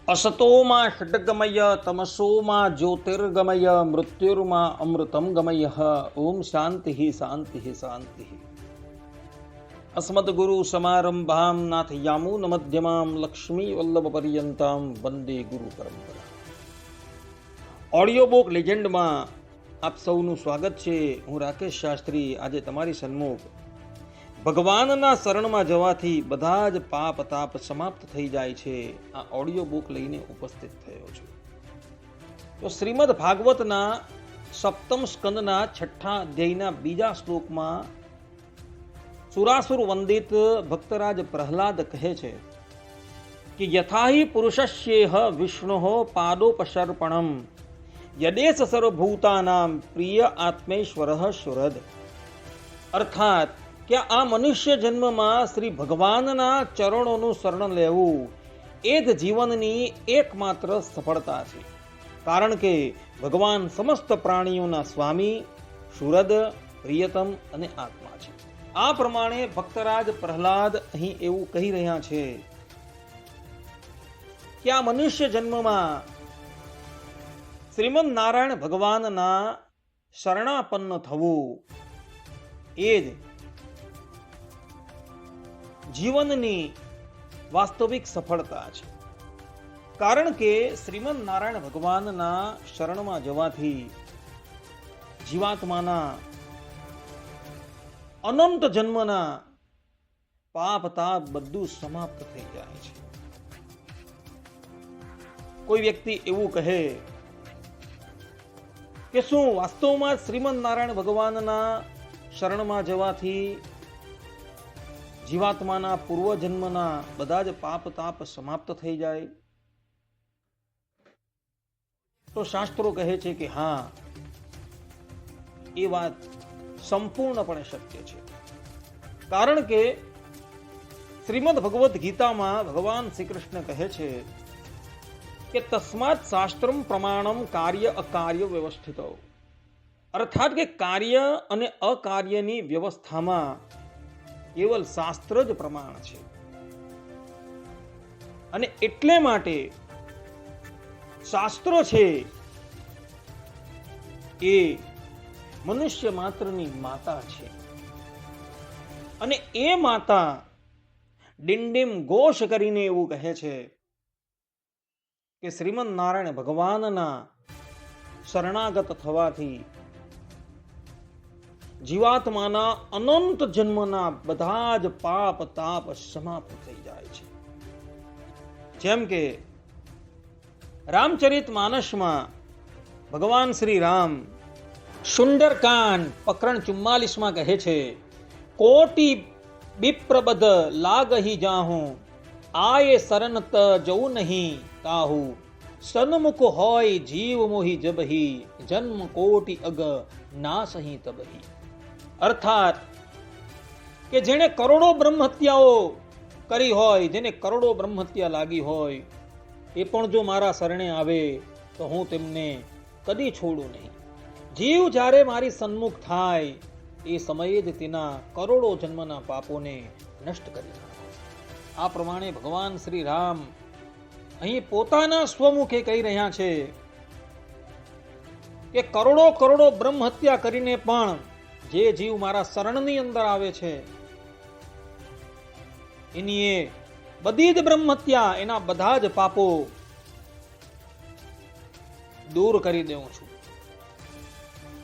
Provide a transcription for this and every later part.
असतोमा षड्गमय तमसोमा ज्योतिर्गमय मृत्युर्मा अमृतं गमय ओम शांति शांति शांति। अस्मद्गुरु समारंभां नाथ यामुन मध्यमां लक्ष्मी वल्लभ पर्यंतां वंदे गुरु परंपरा। Audio book લેજેન્ડમાં આપ સૌનું સ્વાગત છે। હું રાકેશ શાસ્ત્રી આજે તમારી સન્મુખ ભગવાનના શરણમાં જવાથી બધા જ પાપ તાપ સમાપ્ત થઈ જાય છે આ ઓડિયો બુક લઈને ઉપસ્થિત થયો છું। તો શ્રીમદ ભાગવતના સપ્તમ સ્કંદના 6થા અધ્યાયના બીજા શ્લોકમાં સુરાસુર વંદિત ભક્તરાજ પ્રહલાદ કહે છે કે યથાહિ પુરુષસ્યેહ વિષ્ણુઃ પાદોપસર્પણમ યદેશ સર્વભૂતાનામ પ્રિય આત્મેશ્વરઃ સુરદ। અર્થાત કે આ મનુષ્ય જન્મમાં શ્રી ભગવાનના ચરણોનું શરણ લેવું એ જ જીવનની એકમાત્ર સફળતા છે, કારણ કે ભગવાન સમસ્ત પ્રાણીઓના સ્વામી, સુરદ, પ્રિયતમ અને આત્મા છે। આ પ્રમાણે ભક્તરાજ પ્રહલાદ અહીં એવું કહી રહ્યા છે કે આ મનુષ્ય જન્મમાં શ્રીમદ નારાયણ ભગવાનના શરણાપન્ન થવું એ જ જીવનની વાસ્તવિક સફળતા છે, કારણ કે શ્રીમદ નારાયણ ભગવાનના શરણમાં જવાથી જીવાત્માના અનંત જન્મના પાપ તાપ બધું સમાપ્ત થઈ જાય છે। કોઈ વ્યક્તિ એવું કહે કે શું વાસ્તવમાં શ્રીમદ નારાયણ ભગવાનના શરણમાં જવાથી જીવાત્માના પૂર્વજન્મના બધા જ પાપ તાપ સમાપ્ત થઈ જાય? તો શાસ્ત્રો કહે છે કે હા, એ વાત સંપૂર્ણપણે શક્ય છે, કારણ કે શ્રીમદ ભગવદ્ ગીતામાં ભગવાન શ્રી કૃષ્ણ કહે છે કે તસ્માત શાસ્ત્રમ પ્રમાણમ કાર્ય અકાર્ય વ્યવસ્થિતો। અર્થાત કે કાર્ય અને અકાર્યની વ્યવસ્થામાં કેવલ શાસ્ત્ર જ પ્રમાણ છે, અને એટલે માટે શાસ્ત્રો છે એ મનુષ્ય માત્રની માતા છે, અને એ માતા ડિંડિમ ઘોષ કરીને એવું કહે છે કે શ્રીમદ નારાયણ ભગવાનના શરણાગત થવાથી જીવાત્માના અનંત જન્મના બધા જ પાપ તાપ સમાપ્ત થઈ જાય છે। જેમ કે રામચરિત માનસમાં ભગવાન શ્રી રામ સુંદરકાંડ પ્રકરણ 44માં કહે છે, કોટી વિપ્રબધ લાગહી જાહું આયે શરણ ત જવું નહીં કાહુ સન્મુખ હોય જીવ મોહી જબહી જન્મ કોટી અગ નાસહી તબહી। અર્થાત કે જેણે કરોડો બ્રહ્મ હત્યાઓ કરી હોય, જેને કરોડો બ્રહ્મ હત્યા લાગી હોય, એ પણ જો મારા શરણે આવે તો હું તેમને કદી છોડું નહીં। જીવ જ્યારે મારી સન્મુખ થાય એ સમયે જ તેના કરોડો જન્મના પાપોને નષ્ટ કરી નાખે। આ પ્રમાણે ભગવાન શ્રી રામ અહીં પોતાના સ્વમુખે કહી રહ્યા છે કે કરોડો કરોડો બ્રહ્મ હત્યા કરીને પણ જે જીવ મારા શરણની અંદર આવે છે એની એ બધી જ બ્રહ્મ હત્યા, એના બધા જ પાપો દૂર કરી દેઉં છું।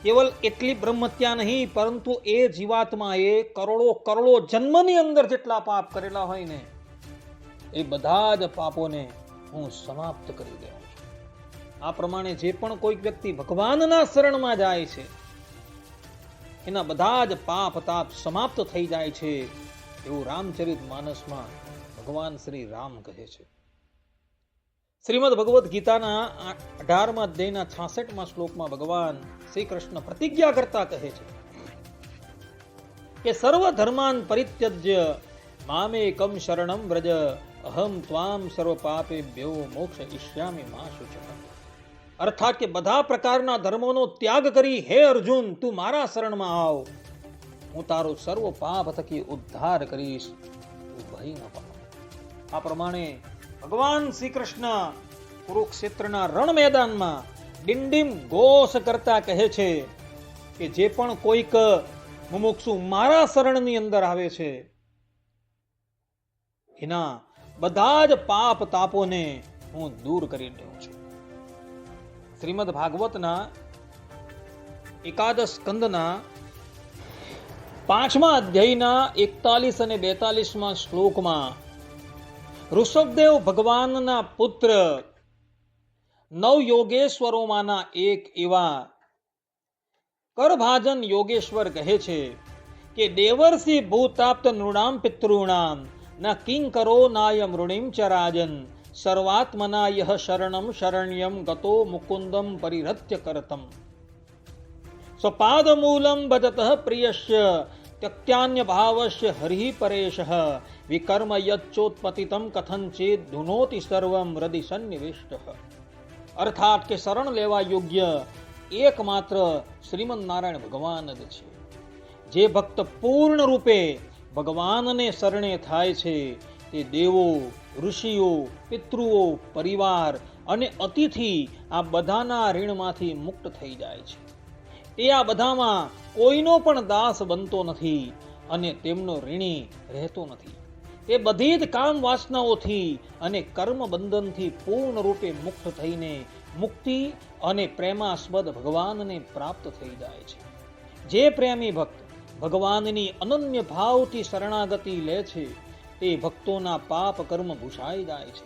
કેવલ એટલી બ્રહ્મ હત્યા નહીં, પરંતુ એ જીવાત્માએ કરોડો કરોડો જન્મની અંદર જેટલા પાપ કરેલા હોય ને એ બધા જ પાપોને હું સમાપ્ત કરી દેઉં છું। આ પ્રમાણે જે પણ કોઈક વ્યક્તિ ભગવાનના શરણમાં જાય છે એના બધા જ પાપ તાપ સમાપ્ત થઈ જાય છે, એવું રામચરિત માનસમાં ભગવાન શ્રી રામ કહે છે। શ્રીમદ ભગવદ્ ગીતાના 18મા અધ્યાયના 66મા શ્લોકમાં ભગવાન શ્રી કૃષ્ણ પ્રતિજ્ઞા કરતા કહે છે કે સર્વ ધર્માન પરિત્યજ્ય મામેકમ શરણમ વ્રજ અહમ ત્વામ સર્વ પાપેભ્યો મોક્ષયિષ્યામિ મા શુચઃ। અર્થાત કે બધા પ્રકારના ધર્મોનો ત્યાગ કરી હે અર્જુન તું મારા શરણમાં આવ, હું તારો સર્વ પાપ થકી ઉદ્ધાર કરીશ, તું ભય ન પામ। આ પ્રમાણે ભગવાન શ્રી કૃષ્ણ કુરુક્ષેત્રના રણ મેદાનમાં ડિંડીમ ઘોષ કરતા કહે છે કે જે પણ કોઈક મુમુક્ષુ મારા શરણની અંદર આવે છે એના બધા જ પાપ તાપોને હું દૂર કરી દઉં છું. શ્રીમદ ભાગવતના એકાદશ સ્કંદના 5મા અધ્યાયના 41 અને 42માં શ્લોકમાં ઋષભદેવ ભગવાનના પુત્ર નવ યોગેશ્વરોમાંના એક એવા કરભાજન યોગેશ્વર કહે છે કે દેવર્ષિ ભૂતાપ્ત નૃણામ પિતॄણામ ન કિંકરો નાય મૃણીમ ચ રાજન સર્વાત્મના યહ શરણમ શરણ્યમ ગતો મુકુંદમ પરિહત્ય કરતમ સ્વપાદમૂલમ ભજતઃ પ્રિયસ્ય ત્યક્ત્યાન્ય ભાવસ્ય હરિ પરેશઃ વિકર્મ યચ્ચોત્પતિતમ કથંચેદ ધુનોતિ સર્વમ હૃદિ સન્નિવિષ્ટઃ. અર્થાત કે શરણ લેવા યોગ્ય એકમાત્ર શ્રીમદ નારાયણ ભગવાન જ છે. જે ભક્ત પૂર્ણ રૂપે ભગવાનને શરણે થાય છે તે દેવો, ઋષિઓ, પિતૃઓ, પરિવાર અને અતિથિ આ બધાના ઋણમાંથી મુક્ત થઈ જાય છે. તે આ બધામાં કોઈનો પણ દાસ બનતો નથી અને તેમનો ઋણી રહેતો નથી. તે બધી જ કામ વાસનાઓથી અને કર્મ બંધનથી પૂર્ણ રૂપે મુક્ત થઈને મુક્તિ અને પ્રેમાસ્પદ ભગવાનને પ્રાપ્ત થઈ જાય છે. જે પ્રેમી ભક્ત ભગવાનની અનન્ય ભાવથી શરણાગતિ લે છે તે ભક્તોના પાપ કર્મ ભૂષાઈ જાય છે.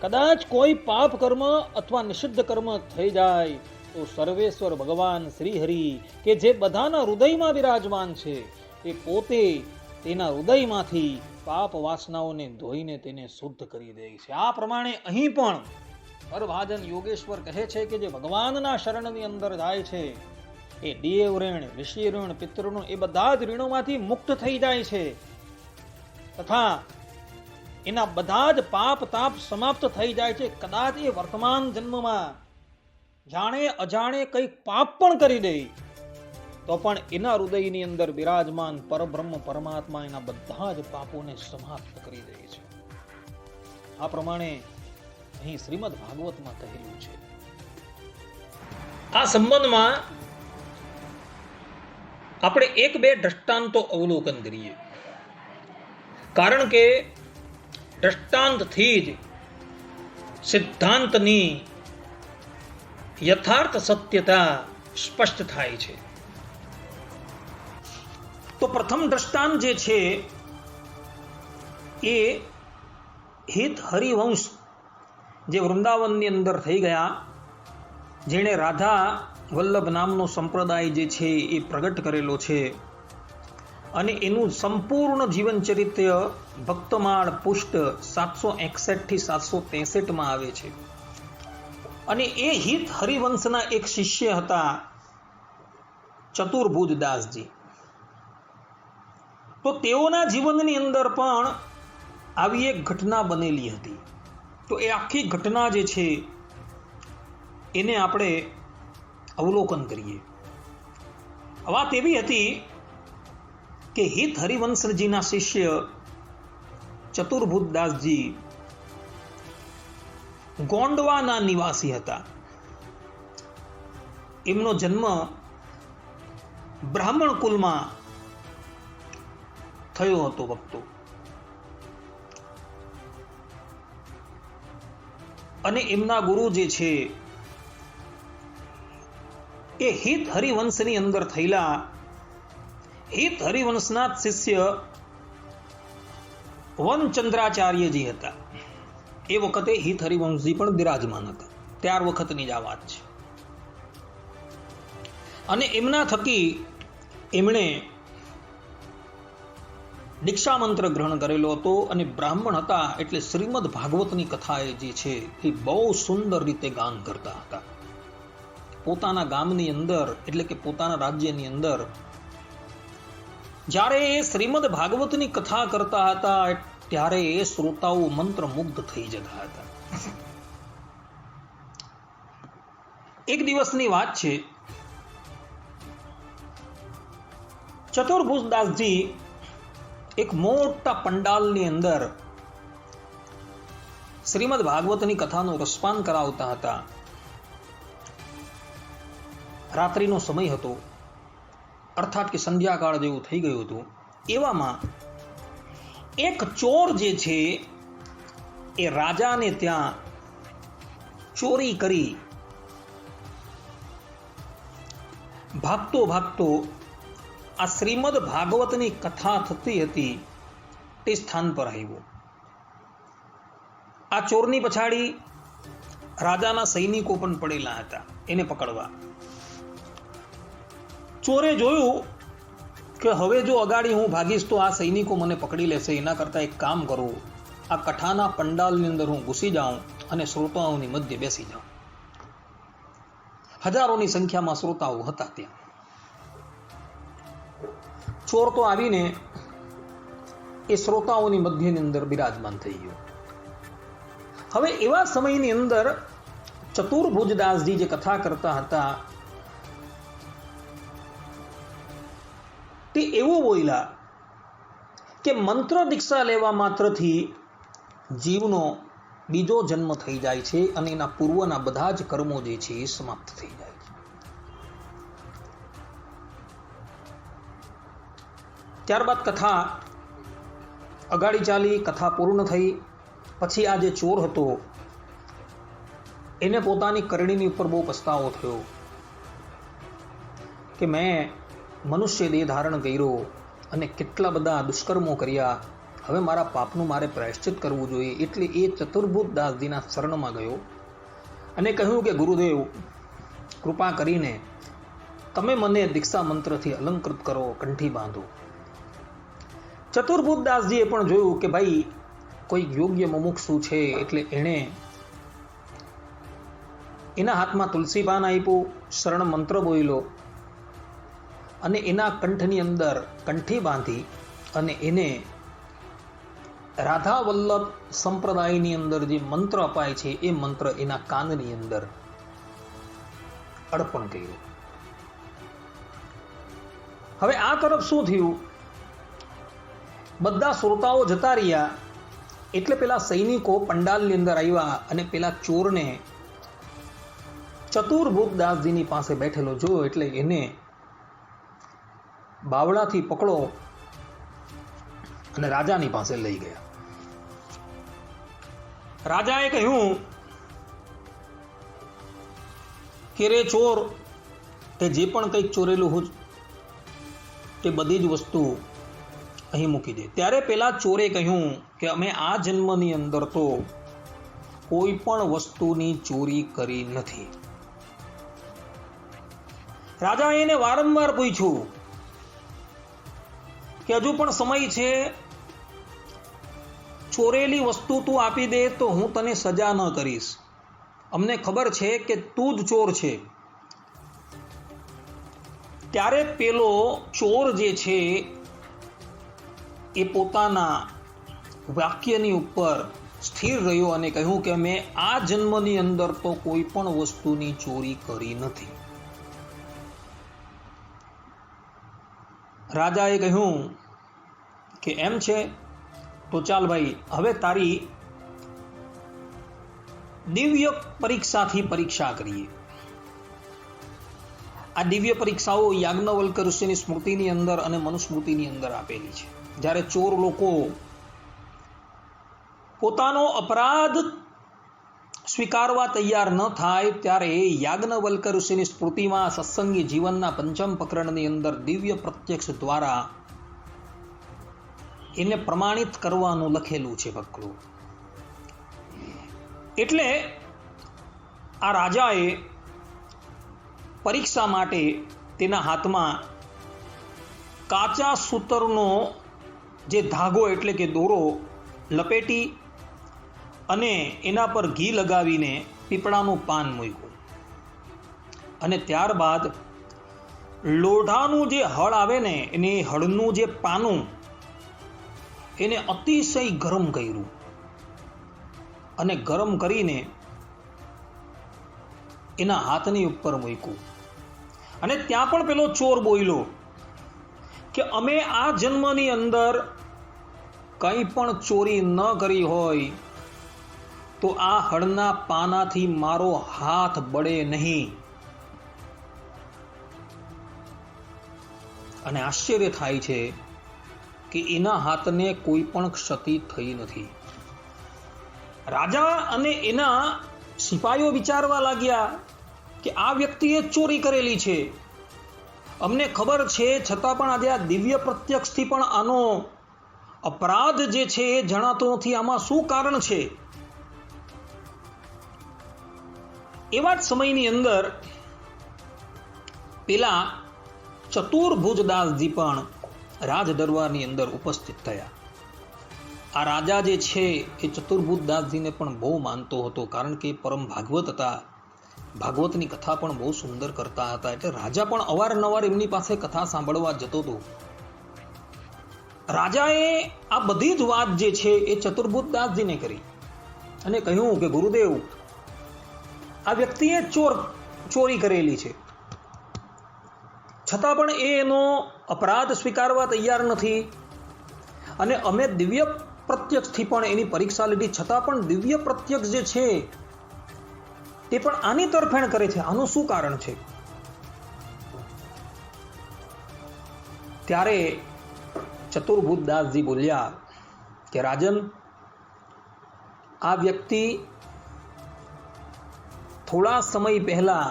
કદાચ કોઈ પાપ કર્મ અથવા નિષિદ્ધ કર્મ થઈ જાય તો સર્વેશ્વર ભગવાન શ્રી હરિ કે જે બધાના હૃદયમાં બિરાજમાન છે તે પોતે તેના હૃદયમાંથી પાપ વાસનાઓને ધોઈને તેને શુદ્ધ કરી દે છે. આ પ્રમાણે અહીં પણ કરભાજન યોગેશ્વર કહે છે કે જે ભગવાનના શરણની અંદર જાય છે એ દેવ ઋણ, ઋષિ ઋણ, પિતૃ ઋણ એ બધા જ ઋણોમાંથી મુક્ત થઈ જાય છે તથા એના બધા જ પાપ તાપ સમાપ્ત થઈ જાય છે. કદાચ એ વર્તમાન જન્મમાં જાણે અજાણે કંઈક પાપ પણ કરી દે તો પણ એના હૃદયની અંદર બિરાજમાન પરબ્રહ્મ પરમાત્મા એના બધા જ પાપોને સમાપ્ત કરી દે છે. આ પ્રમાણે અહીં શ્રીમદ ભાગવતમાં કહેલું છે. આ સંબંધમાં આપણે એક બે દ્રષ્ટાંતો અવલોકન કરીએ, કારણ કે દ્રષ્ટાંતથી જ સિદ્ધાંતની યથાર્થ સત્યતા સ્પષ્ટ થાય છે. તો પ્રથમ દ્રષ્ટાંત જે છે એ હિત હરિવંશ જે વૃંદાવનની અંદર થઈ ગયા, જેણે રાધા વલ્લભ નામનો સંપ્રદાય જે છે એ પ્રગટ કરેલો છે અને એનું સંપૂર્ણ જીવન ચરિત્ર ભક્તમાળ પુષ્ટ 761 થી 763 માં આવે છે. અને એ હિત હરિવંશના એક શિષ્ય હતા ચતુર્ભુજ દાસજી. તો તેઓના જીવનની અંદર પણ આવી એક ઘટના બનેલી હતી. તો એ આખી ઘટના જે છે એને આપણે અવલોકન કરીએ. વાત એવી હતી કે હિત હરિવંશજીના શિષ્ય ચતુર્ભુજ દાસજી ગોંડવાના નિવાસી હતા. એમનો જન્મ બ્રાહ્મણ કુલમાં થયો હતો ભક્તો. અને એમના ગુરુ જે છે એ હિત હરિવંશની અંદર થયેલા હિત હરિવંશના શિષ્ય વનચંદ્રાચાર્યજી હતા. એ વખતે હિત હરિવંશજી પણ બિરાજમાન હતા. ત્યાર વખતની જ આ વાત છે. અને એમના થકી એમણે દીક્ષા મંત્ર ગ્રહણ કરેલો હતો અને બ્રાહ્મણ હતા એટલે શ્રીમદ ભાગવતની કથા જે છે એ બહુ સુંદર રીતે ગાન કરતા હતા. પોતાના ગામની અંદર એટલે કે પોતાના રાજ્યની અંદર જ્યારે એ શ્રીમદ ભાગવતની કથા કરતા હતા ત્યારે એ શ્રોતાઓ મંત્રમુગ્ધ થઈ જતા હતા. એક દિવસની વાત છે, ચતુર્ભુજદાસજી એક મોટા પંડાલની અંદર શ્રીમદ ભાગવતની કથાનું રસપાન કરાવતા હતા. રાત્રિનો સમય હતો, અર્થાત કે સંધ્યાકાળ જેવું થઈ ગયું હતું. એવામાં એક ચોર જે છે એ રાજાને ત્યાં ચોરી કરી ભાગતો ભાગતો આ શ્રીમદ ભાગવતની કથા થતી હતી તે સ્થાન પર આવ્યો. આ ચોરની પછાડી રાજાના સૈનિકો પણ પડેલા હતા એને પકડવા. ચોરે જોયું કે હવે જો અગાડી હું ભાગીશ તો આ સૈનિકો મને પકડી લેશે, એના કરતાં એક કામ કરું, આ કથાના પંડાલની અંદર હું ઘૂસી જાઉં અને શ્રોતાઓની મધ્ય બેસી જાઉં. હજારોની સંખ્યામાં શ્રોતાઓ હતા ત્યાં. ચોર તો આવીને એ શ્રોતાઓની મધ્યની અંદર બિરાજમાન થઈ ગયો. હવે એવા સમયની અંદર ચતુર્ભુજદાસજી જે કથા કરતા હતા તે એવું બોલ્યા કે મંત્ર દીક્ષા લેવા માત્રથી જીવનો બીજો જન્મ થઈ જાય છે અને એના પૂર્વના બધા જ કર્મો જે છે એ સમાપ્ત થઈ જાય છે. ત્યારબાદ કથા અગાડી ચાલી, કથા પૂર્ણ થઈ. પછી આ જે ચોર હતો એને પોતાની કરણીની ઉપર બહુ પસ્તાવો થયો કે મેં મનુષ્ય દેહ ધારણ કર્યો અને કેટલા બધા દુષ્કર્મો કર્યા, હવે મારા પાપનું મારે પ્રાયશ્ચિત કરવું જોઈએ. એટલે એ ચતુર્ભુજદાસજીના શરણમાં ગયો અને કહ્યું કે ગુરુદેવ, કૃપા કરીને તમે મને દીક્ષા મંત્રથી અલંકૃત કરો, કંઠી બાંધો. ચતુર્ભુજદાસજીએ પણ જોયું કે ભાઈ કોઈ યોગ્ય મુમુક્ષુ છે, એટલે એણે એના હાથમાં તુલસી પાન આપ્યું, શરણ મંત્ર બોલ્યો અને એના કંઠની અંદર કંઠી બાંધી અને એને રાધા વલ્લભ સંપ્રદાયની અંદર જે મંત્ર અપાય છે એ મંત્ર એના કાનની અંદર અર્પણ કર્યું. હવે આ તરફ શું થયું, બધા શ્રોતાઓ જતા રહ્યા એટલે પેલા સૈનિકો પંડાલની અંદર આવ્યા અને પેલા ચોરને ચતુર્ભુજદાસજીની પાસે બેઠેલો જોયો એટલે એને બાવળાથી પકડો અને રાજાની પાસે લઈ ગયા. રાજાએ કહ્યું કે રે ચોર, તે જે પણ કંઈક ચોરેલું હોય તે બધી જ વસ્તુ અહીં મૂકી દે. ત્યારે પેલા ચોરે કહ્યું કે અમે આ જન્મની અંદર તો કોઈ પણ વસ્તુની ચોરી કરી નથી. રાજાએ એને વારંવાર પૂછ્યું કે હજુ પણ સમય છે, ચોરેલી વસ્તુ તું આપી દે તો હું તને સજા ન કરીશ. અમને ખબર છે કે તું જ ચોર છે. ત્યારે પેલો ચોર જે છે એ પોતાના વાક્યની ઉપર સ્થિર રહ્યો અને કહ્યું કે મેં આ જન્મની અંદર તો કોઈ પણ વસ્તુની ચોરી કરી નથી. રાજાએ કહ્યું કે એમ છે તો ચાલ ભાઈ, હવે તારી દિવ્ય પરીક્ષાથી પરીક્ષા કરીએ. આ દિવ્ય પરીક્ષાઓ યાજ્ઞવલ્ક્ય ઋષિની સ્મૃતિની અંદર અને મનુસ્મૃતિની અંદર આપેલી છે. જ્યારે ચોર લોકો પોતાનો અપરાધ સ્વીકારવા તૈયાર ન થાય ત્યારે યાજ્ઞવલ્ક્ય ઋષિની સ્મૃતિમાં સત્સંગી જીવનના પંચમ પ્રકરણની અંદર દિવ્ય પ્રત્યક્ષ દ્વારા એને પ્રમાણિત કરવાનું લખેલું છે ભક્તો. એટલે આ રાજાએ પરીક્ષા માટે તેના હાથમાં કાચા સૂતરનો જે ધાગો એટલે કે દોરો લપેટી અને એના પર ઘી લગાવીને પીપળાનું પાન મૂક્યું અને ત્યારબાદ લોઢાનું જે હળ આવે ને એને હળનું જે પાનું એને અતિશય ગરમ કર્યું અને ગરમ કરીને એના હાથની ઉપર મૂક્યું. અને ત્યાં પણ પેલો ચોર બોલ્યો કે અમે આ જન્મની અંદર કંઈ પણ ચોરી ન કરી હોય તો આ હળના પાનાથી મારો હાથ બળે નહીં. અને આશ્ચર્ય થાય છે કે એના હાથને કોઈ પણ ક્ષતિ થઈ નથી. રાજા અને એના સિપાહીઓ વિચારવા લાગ્યા કે આ વ્યક્તિએ ચોરી કરેલી છે, અમને ખબર છે, છતાં પણ આજે આ દિવ્ય પ્રત્યક્ષથી પણ આનો અપરાધ જે છે એ જણાતો નથી. આમાં શું કારણ છે? એવા જ સમયની અંદર પેલા ચતુર્ભુજદાસજી પણ રાજ દરબારની અંદર ઉપસ્થિત થયા. આ રાજા જે છે એ ચતુર્ભુજદાસજીને પણ બહુ માનતો હતો, કારણ કે પરમ ભાગવત હતા, ભાગવતની કથા પણ બહુ સુંદર કરતા હતા. એટલે રાજા પણ અવારનવાર એમની પાસે કથા સાંભળવા જતો હતો. રાજાએ આ બધી જ વાત જે છે એ ચતુર્ભુજદાસજીને કરી અને કહ્યું કે ગુરુદેવ, આ વ્યક્તિએ ચોરી કરેલી છે, છતાં પણ એનો અપરાધ સ્વીકારવા તૈયાર નથી. અને અમે દિવ્ય પ્રત્યક્ષથી પણ એની પરીક્ષા લીધી, છતાં પણ દિવ્ય પ્રત્યક્ષ જે છે તે પણ આની તરફેણ કરે છે. આનું શું કારણ છે? ત્યારે ચતુર્ભુજદાસજી બોલ્યા કે રાજન, આ વ્યક્તિ થોડા સમય પહેલા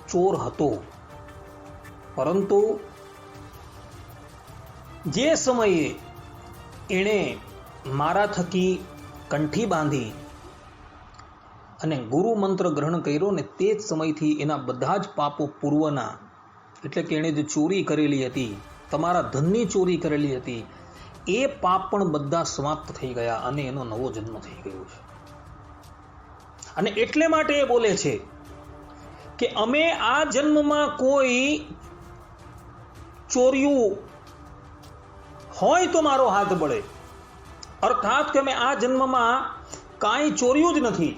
ચોર હતો, પરંતુ જે સમયે એણે મારા થકી કંઠી બાંધી અને ગુરુ મંત્ર ગ્રહણ કર્યો ને તે જ સમયથી એના બધા જ પાપો પૂર્વના, એટલે કે એણે જે ચોરી કરેલી હતી, તમારા ધનની ચોરી કરેલી હતી, એ પાપ પણ બધા સમાપ્ત થઈ ગયા અને એનો નવો જન્મ થઈ ગયો છે. અને એટલે માટે એ બોલે છે કે અમે આ જન્મમાં કોઈ ચોર્યું હોય તો મારો હાથ બળે, અર્થાત કે અમે આ જન્મમાં કાંઈ ચોર્યું જ નથી.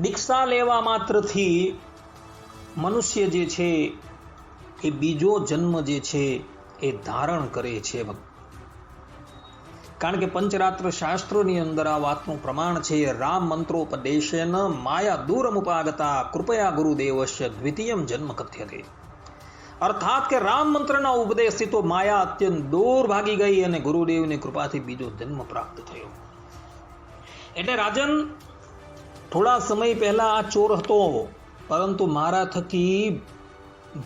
દીક્ષા લેવા માત્રથી મનુષ્ય જે છે એ બીજો જન્મ જે છે એ ધારણ કરે છે. કારણ કે પંચરાત્ર શાસ્ત્રોની અંદર આ વાતનું પ્રમાણ છે. રામ મંત્રોપદેશેન માયા દૂરમુપાગતા કૃપયા ગુરુદેવસ્ય દ્વિતીયમ જન્મ કથ્યતે. અર્થાત કે રામ મંત્રના ઉપદેશથી તો માયા અત્યંત દૂર ભાગી ગઈ અને ગુરુદેવની કૃપાથી બીજો જન્મ પ્રાપ્ત થયો. એટલે રાજન, થોડા સમય પહેલા આ ચોર હતો, પરંતુ મારા થકી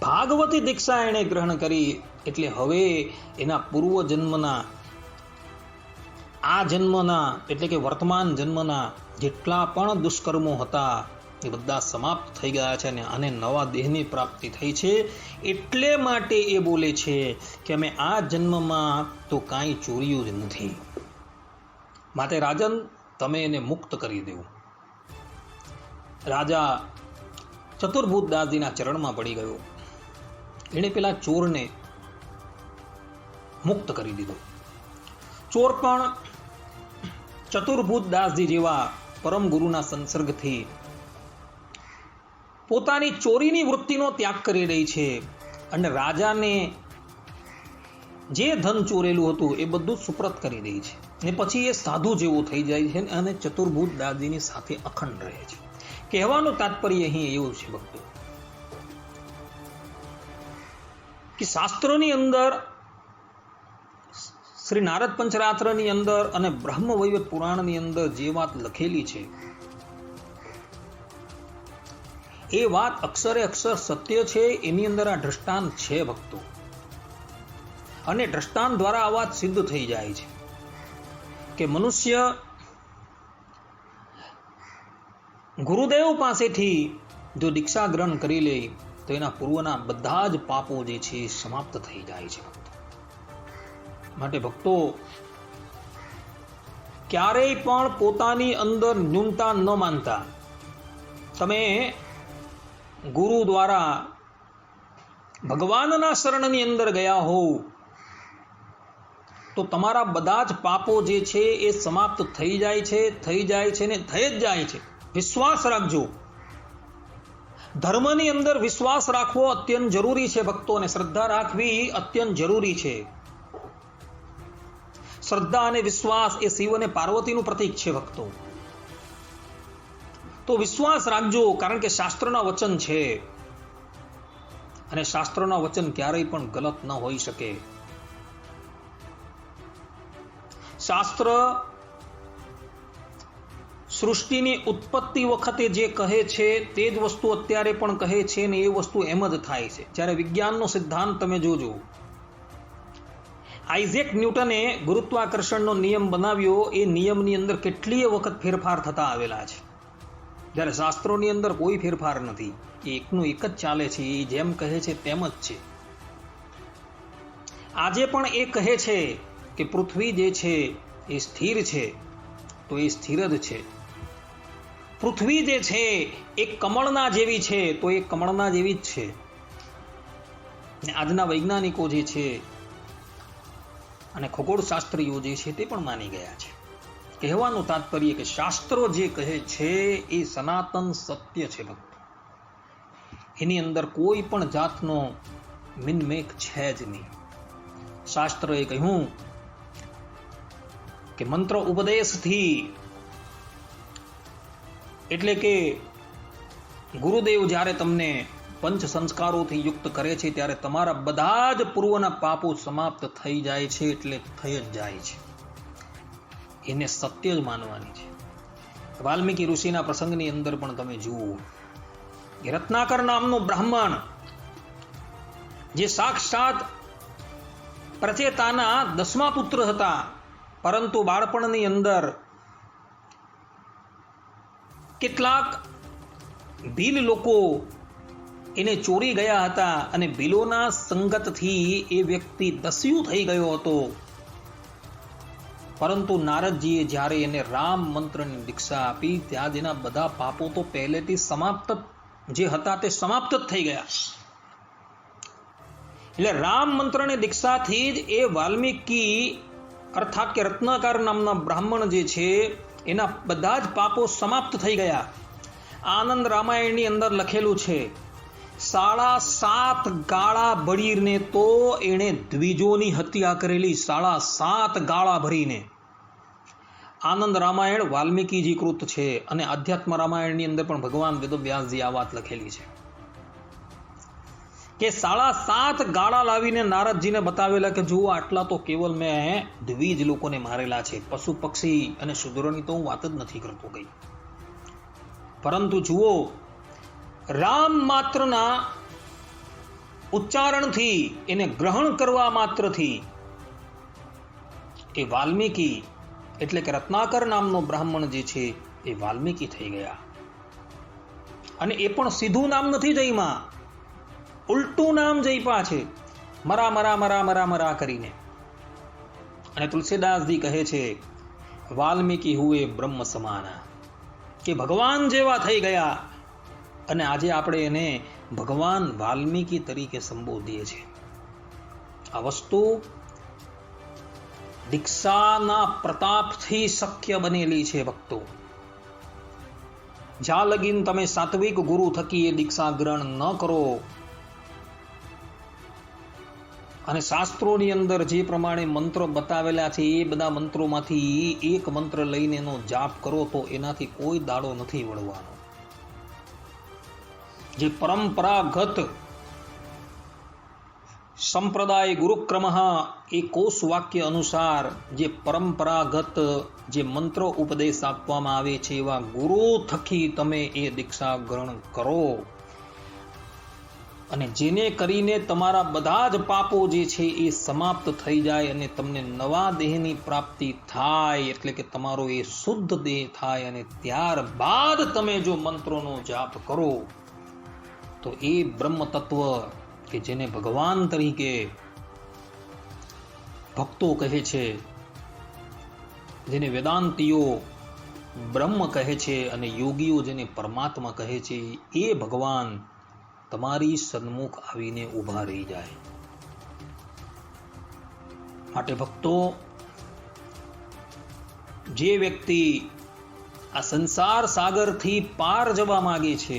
ભાગવતી દીક્ષા એણે ગ્રહણ કરી, એટલે હવે એના પૂર્વ જન્મના, આ જન્મના એટલે કે વર્તમાન જન્મના જેટલા પણ દુષ્કર્મો હતા એ બધા સમાપ્ત થઈ ગયા છે અને આને નવા દેહની પ્રાપ્તિ થઈ છે. એટલે માટે એ બોલે છે કે અમે આ જન્મમાં તો કાંઈ ચોર્યું જ નથી. માટે રાજન, તમે એને મુક્ત કરી દેવું. રાજા ચતુર્ભુજદાસજીના ચરણમાં પડી ગયો. એણે પેલા ચોરને મુક્ત કરી દીધો. ચોર પણ ચતુર્ભુજદાસજી જેવા પરમ ગુરુના સંસર્ગથી પોતાની ચોરીની વૃત્તિનો ત્યાગ કરી રહી છે અને રાજાને જે ધન ચોરેલું હતું એ બધું સુપ્રત કરી દે છે. ને પછી એ સાધુ જેવો થઈ જાય છે અને ચતુર્ભુજદાસજીની સાથે અખંડ રહે છે. કહેવાનું તાત્પર્ય અહીં એવું છે ભક્તો કે શાસ્ત્રોની અંદર, શ્રી નારદ પંચરાત્રની અંદર અને બ્રહ્મ વૈવત પુરાણની અંદર જે વાત લખેલી છે એ વાત અક્ષરે અક્ષર સત્ય છે. એની અંદર આ દ્રષ્ટાંત છે ભક્તો, અને દ્રષ્ટાંત દ્વારા આ વાત સિદ્ધ થઈ જાય છે કે મનુષ્ય ગુરુદેવ પાસેથી જો દીક્ષા ગ્રહણ કરી લે તો એના પૂર્વના બધા જ પાપો જે છે સમાપ્ત થઈ જાય છે. માટે ભક્તો, ક્યારેય પણ પોતાની અંદર ન્યૂનતા ન માનતા તમે ગુરુ દ્વારા ભગવાનના શરણની અંદર ગયા હોવ તો તમારા બધા જ પાપો જે છે એ સમાપ્ત થઈ જાય છે ને થઈ જ જાય છે. વિશ્વાસ રાખજો. ધર્મની અંદર વિશ્વાસ રાખવો અત્યંત જરૂરી છે ભક્તો, અને શ્રદ્ધા રાખવી અત્યંત જરૂરી છે. શ્રદ્ધા અને વિશ્વાસ એ શિવ અને પાર્વતીનું પ્રતીક છે ભક્તો. તો વિશ્વાસ રાખજો, કારણ કે શાસ્ત્રના વચન છે અને શાસ્ત્રના વચન ક્યારેય પણ ગલત ન હોઈ શકે. શાસ્ત્ર સૃષ્ટિની ઉત્પત્તિ વખતે જે કહે છે તે જ વસ્તુ અત્યારે પણ કહે છે ને એ વસ્તુ એમ જ થાય છે. જ્યારે વિજ્ઞાનનો સિદ્ધાંત તમે જોજો, આઇઝેક ન્યૂટને ગુરુત્વાકર્ષણનો નિયમ બનાવ્યો, એ નિયમની અંદર કેટલીય વખત ફેરફાર થતા આવેલા છે, જ્યારે શાસ્ત્રોની અંદર કોઈ ફેરફાર નથી. એ એકનું એક જ ચાલે છે, એ જેમ કહે છે તેમ જ છે. આજે પણ એ કહે છે કે પૃથ્વી જે છે એ સ્થિર છે, તો એ સ્થિર જ છે. પૃથ્વી જે છે એ કમળના જેવી છે, તો એ કમળના જેવી જ છે. આજના વૈજ્ઞાનિકો જે છે અને ખગોળશાસ્ત્રીઓ જે છે તે પણ માની ગયા છે. કહેવાનું તાત્પર્ય કે શાસ્ત્રો જે કહે છે એ સનાતન સત્ય છે ભક્તો. એની અંદર કોઈ પણ જાતનો મિનમેક છે જ નહીં. શાસ્ત્રએ કહ્યું કે મંત્ર ઉપદેશથી, એટલે કે ગુરુદેવ જ્યારે તમને પંચ સંસ્કારોથી યુક્ત કરે છે ત્યારે તમારા બધા જ પૂર્વના પાપો સમાપ્ત થઈ જાય છે, એટલે થઈ જ જાય છે. એને સત્ય જ માનવાની છે. વાલ્મીકી ઋષિના પ્રસંગની અંદર પણ તમે જુઓ, રત્નાકર નામનો બ્રાહ્મણ જે સાક્ષાત પ્રચેતાના 10મા પુત્ર હતા, પરંતુ બાળપણની અંદર કેટલાક ભીલ લોકો એને ચોરી ગયા હતા અને ભીલોના સંગતથી એ વ્યક્તિ દસ્યુ થઈ ગયો હતો. પરંતુ નારદજીએ જ્યારે એને રામ મંત્રની દીક્ષા આપી, ત્યાં જેના બધા પાપો તો પહેલેથી સમાપ્ત જે હતા તે સમાપ્ત જ થઈ ગયા. એટલે રામ મંત્રની દીક્ષાથી જ એ વાલ્મીકી અર્થાત કે રત્નાકર નામના બ્રાહ્મણ જે છે એના બધા જ પાપો સમાપ્ત થઈ ગયા. આનંદ રામાયણની અંદર લખેલું છે, 7.5 ગાળા ભરીને તો એણે દ્વિજોની હત્યા કરેલી. 7.5 ગાળા ભરીને. આનંદ રામાયણ વાલ્મીકીજી કૃત છે અને અધ્યાત્મ રામાયણની અંદર પણ ભગવાન વેદવ્યાસજી આ વાત લખેલી છે કે 7.5 ગાળા લાવીને નારદજીને બતાવેલા કે જુઓ, આટલા તો કેવલ મેં દ્વિજ લોકોને મારેલા છે, પશુ પક્ષી અને શૂદ્રોની તો હું વાત જ નથી કરતો કઈ. પરંતુ જુઓ, રામ માત્રના ઉચ્ચારણથી, એને ગ્રહણ કરવા માત્રથી એ વાલ્મીકી એટલે કે રત્નાકર નામનો બ્રાહ્મણ જે છે એ વાલ્મીકી થઈ ગયા. અને એ પણ સીધું નામ નથી જઈમાં, ઉલટું નામ જઈપા છે, મરા મરા મરા મરા મરા કરીને. અને તુલસીદાસજી કહે છે, વાલ્મીકી હુએ બ્રહ્મ સમાના, કે ભગવાન જેવા થઈ ગયા. અને આજે આપણે એને ભગવાન વાલ્મીકી તરીકે સંબોધીએ છીએ. આ વસ્તુ દીક્ષાના પ્રતાપથી શક્ય બનેલી છે ભક્તો. જ્યાં લગીન તમે સાત્વિક ગુરુ થકી એ દીક્ષા ગ્રહણ ન કરો અને શાસ્ત્રોની અંદર જે પ્રમાણે મંત્રો બતાવેલા છે એ બધા મંત્રોમાંથી એક મંત્ર લઈને એનો જાપ કરો તો એનાથી કોઈ દાડો નથી વળવાનો. જે પરંપરાગત સંપ્રદાય ગુરુક્રમ એ કોષ વાક્ય અનુસાર જે પરંપરાગત જે મંત્રો ઉપદેશ આપવામાં આવે છે એવા ગુરુ થકી તમે એ દીક્ષા ગ્રહણ કરો, અને જેને કરીને તમારા બધા જ પાપો જે છે એ સમાપ્ત થઈ જાય અને તમને નવા દેહની પ્રાપ્તિ થાય, એટલે કે તમારો એ શુદ્ધ દેહ થાય. અને ત્યારબાદ તમે જો મંત્રોનો જાપ કરો તો એ બ્રહ્મ તત્વ કે જેને ભગવાન તરીકે ભક્તો કહે છે, જેને વેદાંતીઓ બ્રહ્મ કહે છે અને યોગીઓ જેને પરમાત્મા કહે છે, એ ભગવાન તમારી સન્મુખ આવીને ઊભા રહી જાય. માટે ભક્તો, જે વ્યક્તિ આ સંસાર સાગરથી પાર જવા માંગે છે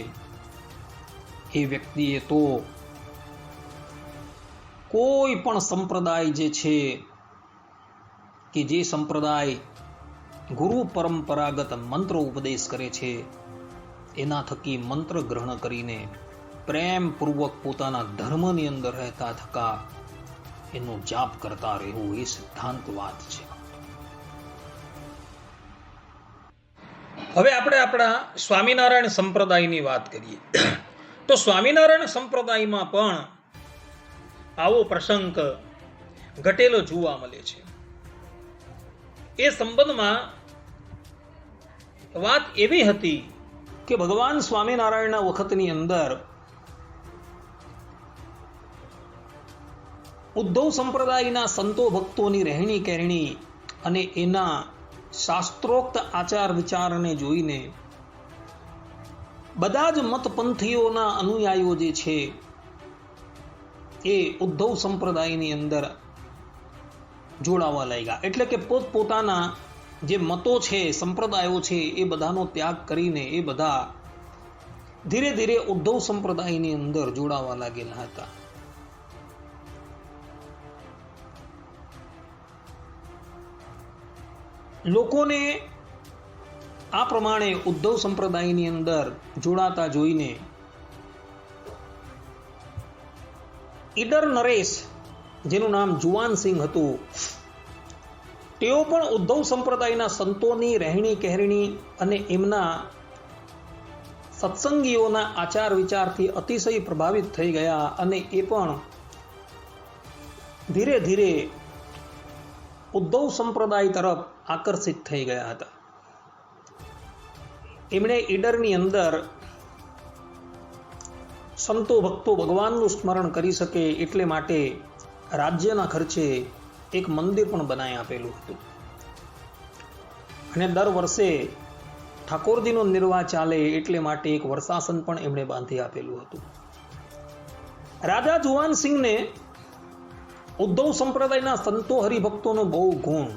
એ વ્યક્તિએ તો કોઈ પણ સંપ્રદાય જે છે કે જે સંપ્રદાય ગુરુ પરંપરાગત મંત્ર ઉપદેશ કરે છે એના થકી મંત્ર ગ્રહણ કરીને પ્રેમપૂર્વક પોતાના ધર્મની અંદર રહેતા થકા એનો જાપ કરતા રહેવું એ સિદ્ધાંત વાત છે. હવે આપણે આપણા સ્વામિનારાયણ સંપ્રદાયની વાત કરીએ તો સ્વામિનારાયણ સંપ્રદાયમાં પણ આવો પ્રસંગ ઘટેલો જોવા મળે છે. એ સંબંધમાં વાત એવી હતી કે ભગવાન સ્વામિનારાયણના વખતની અંદર ઉદ્ધવ સંપ્રદાયના સંતો ભક્તોની રહેણી કહેણી અને એના શાસ્ત્રોક્ત આચાર વિચારને જોઈને બધા જ મતપંથીઓના અનુયાયીઓ જે છે એ ઉદ્ધવ સંપ્રદાયની અંદર જોડાવા લાગ્યા. એટલે કે પોતપોતાના જે મતો છે, સંપ્રદાયો છે, એ બધાનો ત્યાગ કરીને એ બધા ધીરે ધીરે ઉદ્ધવ સંપ્રદાયની અંદર જોડાવા લાગેલા હતા. લોકોને આ પ્રમાણે ઉદ્ધવ સંપ્રદાયની અંદર જોડાતા જોઈને ઈડર નરેશ, જેનું નામ જુવાનસિંહ હતું, તેઓ પણ ઉદ્ધવ સંપ્રદાયના સંતોની રહેણી કહેણી અને એમના સત્સંગીઓના આચાર વિચારથી અતિશય પ્રભાવિત થઈ ગયા અને એ પણ ધીરે ધીરે ઉદ્ધવ સંપ્રદાય તરફ આકર્ષિત થઈ ગયા હતા. એમણે ઈડરની અંદર સંતો ભક્તો ભગવાનનું સ્મરણ કરી શકે એટલે માટે રાજ્યના ખર્ચે એક મંદિર પણ બનાવી આપેલું હતું અને દર વર્ષે ઠાકોરજીનો નિર્વાહ ચાલે એટલે માટે એક વર્ષાસન પણ એમણે બાંધી આપેલું હતું. રાજા જુવાનસિંહને ઉદ્ધવ સંપ્રદાયના સંતો હરિભક્તોનો બહુ ગુણ.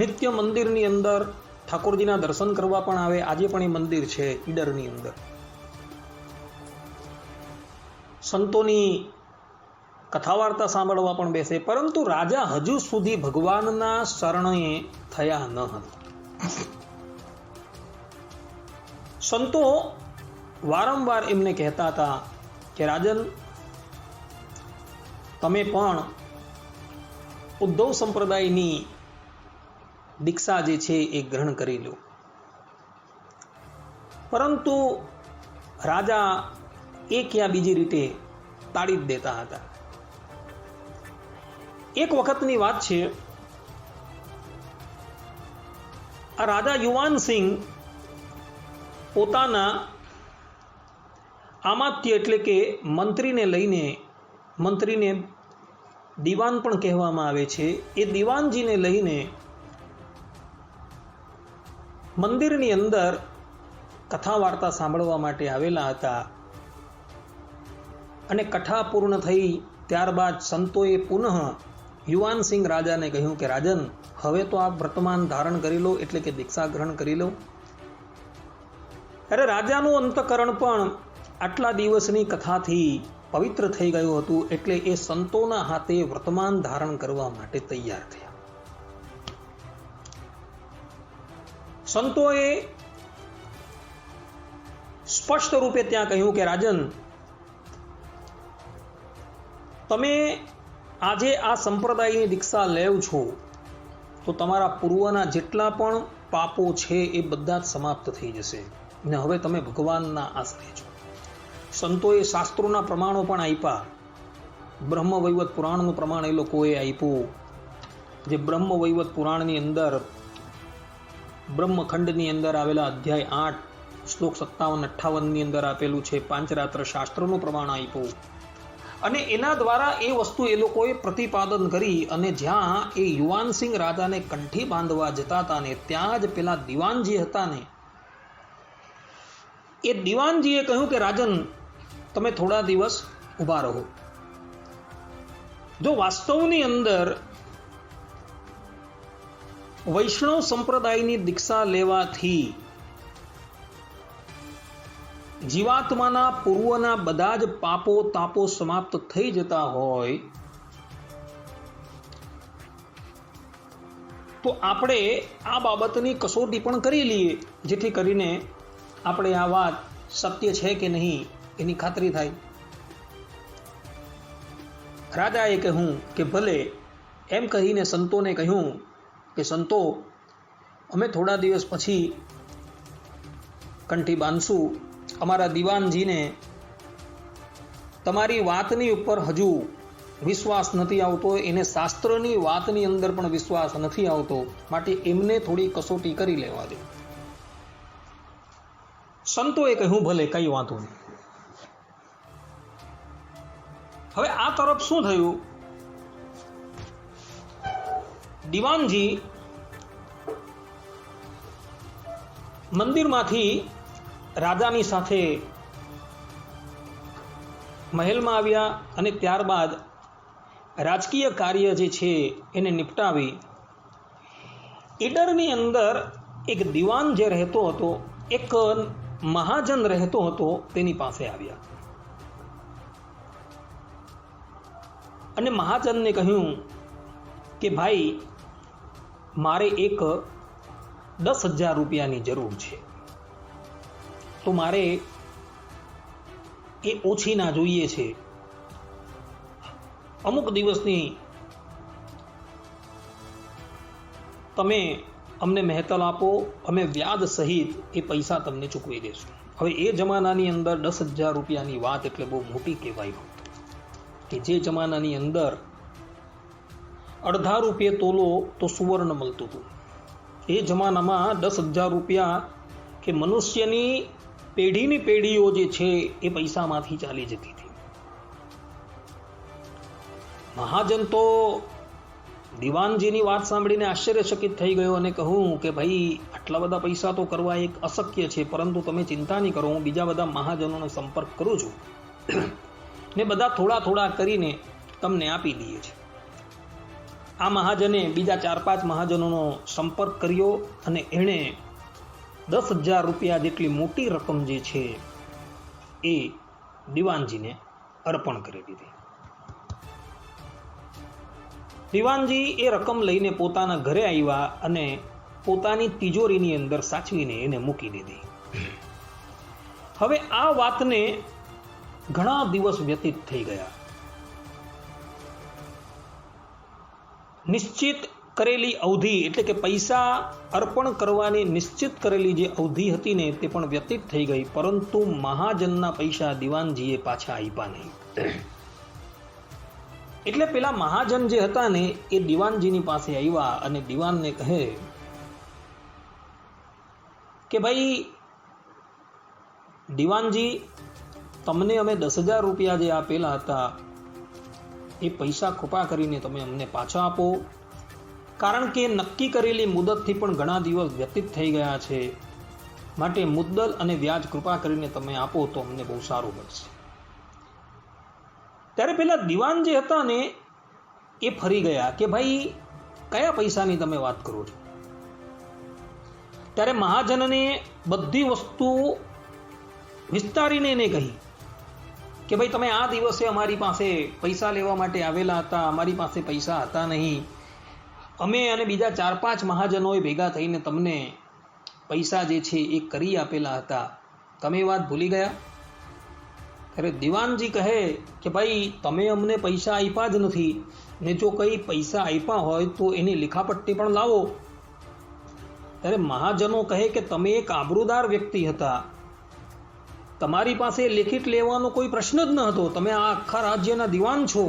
નિત્ય મંદિરની અંદર ઠાકોરજીના દર્શન કરવા પણ આવે. આજે પણ એ મંદિર છે ઈડરની અંદર. સંતોની કથા વાર્તા સાંભળવા પણ બેસે. પરંતુ રાજા હજુ સુધી ભગવાનના શરણે થયા ન હતા. સંતો વારંવાર એમને કહેતા હતા કે રાજન, તમે પણ ઉદ્ધવ સંપ્રદાયની દીક્ષા જે છે એ ગ્રહણ કરી લો. પરંતુ રાજા એક યા બીજી રીતે તાળી જ દેતા હતા. એક વખતની વાત છે, આ રાજા યુવાનસિંહ પોતાના આમાત્ય એટલે કે મંત્રીને લઈને, મંત્રીને દિવાન પણ કહેવામાં આવે છે, એ દિવાનજીને લઈને મંદિરની અંદર કથા વાર્તા સાંભળવા માટે આવેલા હતા. અને કથા પૂર્ણ થઈ ત્યારબાદ સંતોએ પુનઃ યુવાનસિંહ રાજાને કહ્યું કે રાજન, હવે તો આપ વર્તમાન ધારણ કરી લો, એટલે કે દીક્ષા ગ્રહણ કરી લો. અરે રાજાનું અંતકરણ પણ આટલા દિવસની કથાથી પવિત્ર થઈ ગયું હતું, એટલે એ સંતોના હાથે વર્તમાન ધારણ કરવા માટે તૈયાર થયા. સંતોએ સ્પષ્ટ રૂપે ત્યાં કહ્યું કે રાજન, તમે આજે આ સંપ્રદાયની દીક્ષા લેવ છો તો તમારા પૂર્વના જેટલા પણ પાપો છે એ બધા જ સમાપ્ત થઈ જશે ને હવે તમે ભગવાનના આશ્રય છો. સંતોએ શાસ્ત્રોના પ્રમાણો પણ આપ્યા. બ્રહ્મ વૈવત પુરાણનું પ્રમાણ એ લોકોએ આપ્યું, જે બ્રહ્મ વૈવત પુરાણની અંદર બ્રહ્મખંડની અંદર આવેલા અધ્યાય 8 શ્લોક 57-58 ની અંદર આપેલું છે. પાંચરાત્ર શાસ્ત્રનું પ્રમાણ આપ્યું અને એના દ્વારા એ વસ્તુ એ લોકોએ પ્રતિપાદન કરી. અને જ્યાં એ યુવાનસિંહ રાજાને કંઠી બાંધવા જતા હતા ને ત્યાં જ પેલા દિવાનજી હતા ને, એ દિવાનજીએ કહ્યું કે રાજન, તમે થોડા દિવસ ઊભા રહો. જો વાસ્તવની અંદર વૈષ્ણવ સંપ્રદાયની દીક્ષા લેવાથી જીવાત્માના પૂર્વના બધા જ પાપો તાપો સમાપ્ત થઈ જતા હોય તો આપણે આ બાબતની કસોટી પણ કરી લઈએ, જેથી કરીને આપણે આ વાત સત્ય છે કે નહીં એની ખાતરી થાય. રાજાએ કહ્યું કે ભલે. એમ કહીને સંતોને કહ્યું કે સંતો, અમે થોડા દિવસ પછી કંઠી બાંધશું. અમારા દીવાનજીને તમારી વાતની ઉપર હજુ વિશ્વાસ નથી આવતો, એને શાસ્ત્રની વાતની અંદર પણ વિશ્વાસ નથી આવતો, માટે એમને થોડી કસોટી કરી લેવા દો. સંતોએ કહ્યું ભલે, કઈ વાંધો નહીં. હવે આ તરફ શું થયું? દીવાનજી મંદિરમાંથી રાજાની સાથે મહેલમાં આવ્યા અને ત્યારબાદ રાજકીય કાર્ય જે છે એને નિપટાવી ઈડરની અંદર એક દીવાન જે રહેતો હતો, એક મહાજન રહેતો હતો, તેની પાસે આવ્યા અને મહાજનને કહ્યું કે ભાઈ, મારે એક 10,000 રૂપિયાની જરૂર છે, તો મારે એ ઓછી ના જોઈએ છે. અમુક દિવસની તમે અમને મહેતલ આપો, અમે વ્યાજ સહિત એ પૈસા તમને ચૂકવી દેશું. હવે એ જમાનાની અંદર 10,000 રૂપિયાની વાત એટલે બહુ મોટી કહેવાય, કે જે જમાનાની અંદર 1.5 રૂપિયે તોલો તો સુવર્ણ મળતું હતું. એ જમાનામાં 10,000 રૂપિયા કે મનુષ્યની પેઢીની પેઢીઓ જે છે એ પૈસામાંથી ચાલી જતી હતી. મહાજન તો દીવાનજીની વાત સાંભળીને આશ્ચર્યચકિત થઈ ગયો અને કહું કે ભાઈ, આટલા બધા પૈસા તો કરવા એક અશક્ય છે, પરંતુ તમે ચિંતા નહીં કરો, હું બીજા બધા મહાજનોનો સંપર્ક કરું છું ને બધા થોડા થોડા કરીને તમને આપી દઈએ છે. આ મહાજને બીજા 4-5 મહાજનોનો સંપર્ક કર્યો અને એણે 10,000 રૂપિયા જેટલી મોટી રકમ જે છે એ દીવાનજીને અર્પણ કરી દીધી. દીવાનજી એ રકમ લઈને પોતાના ઘરે આવ્યા અને પોતાની તિજોરીની અંદર સાચવીને એને મૂકી દીધી. હવે આ વાતને ઘણા દિવસ વ્યતીત થઈ ગયા. નિશ્ચિત કરેલી અવધિ એટલે કે પૈસા અર્પણ કરવાની નિશ્ચિત કરેલી જે અવધિ હતી ને તે પણ વ્યતીત થઈ ગઈ, પરંતુ મહાજનના પૈસા દીવાનજીએ પાછા આપ્યા નહીં. એટલે પેલા મહાજન જે હતા ને એ દીવાનજીની પાસે આવ્યા અને દીવાનને કહે કે ભાઈ દીવાનજી, તમને અમે 10,000 રૂપિયા જે આપેલા હતા એ પૈસા કૃપા કરીને તમે અમને પાછા આપો, કારણ કે નક્કી કરેલી મુદતથી પણ ઘણા દિવસ વ્યતીત થઈ ગયા છે, માટે મુદ્દલ અને વ્યાજ કૃપા કરીને તમે આપો તો અમને બહુ સારું પડશે. ત્યારે પેલા દીવાન જે હતા ને એ ફરી ગયા કે ભાઈ, કયા પૈસાની તમે વાત કરો છો? ત્યારે મહાજનને બધી વસ્તુ વિસ્તારીને એને કહી કે ભાઈ, તમે આ દિવસે અમારી પાસે પૈસા લેવા માટે આવેલા હતા, અમારી પાસે પૈસા હતા નહીં, અમે અને બીજા 4-5 મહાજનોએ ભેગા થઈને તમને પૈસા જે છે એ કરી આપેલા હતા, તમે એ વાત ભૂલી ગયા? ત્યારે દીવાનજી કહે કે ભાઈ, તમે અમને પૈસા આપ્યા જ નથી, ને જો કંઈ પૈસા આપ્યા હોય તો એની લિખાપટ્ટી પણ લાવો. ત્યારે મહાજનો કહે કે તમે એક આબરૂદાર વ્યક્તિ હતા, તમારી પાસે લેખિત લેવાનો કોઈ પ્રશ્ન જ ન હતો, તમે આ આખા રાજ્યના દીવાન છો,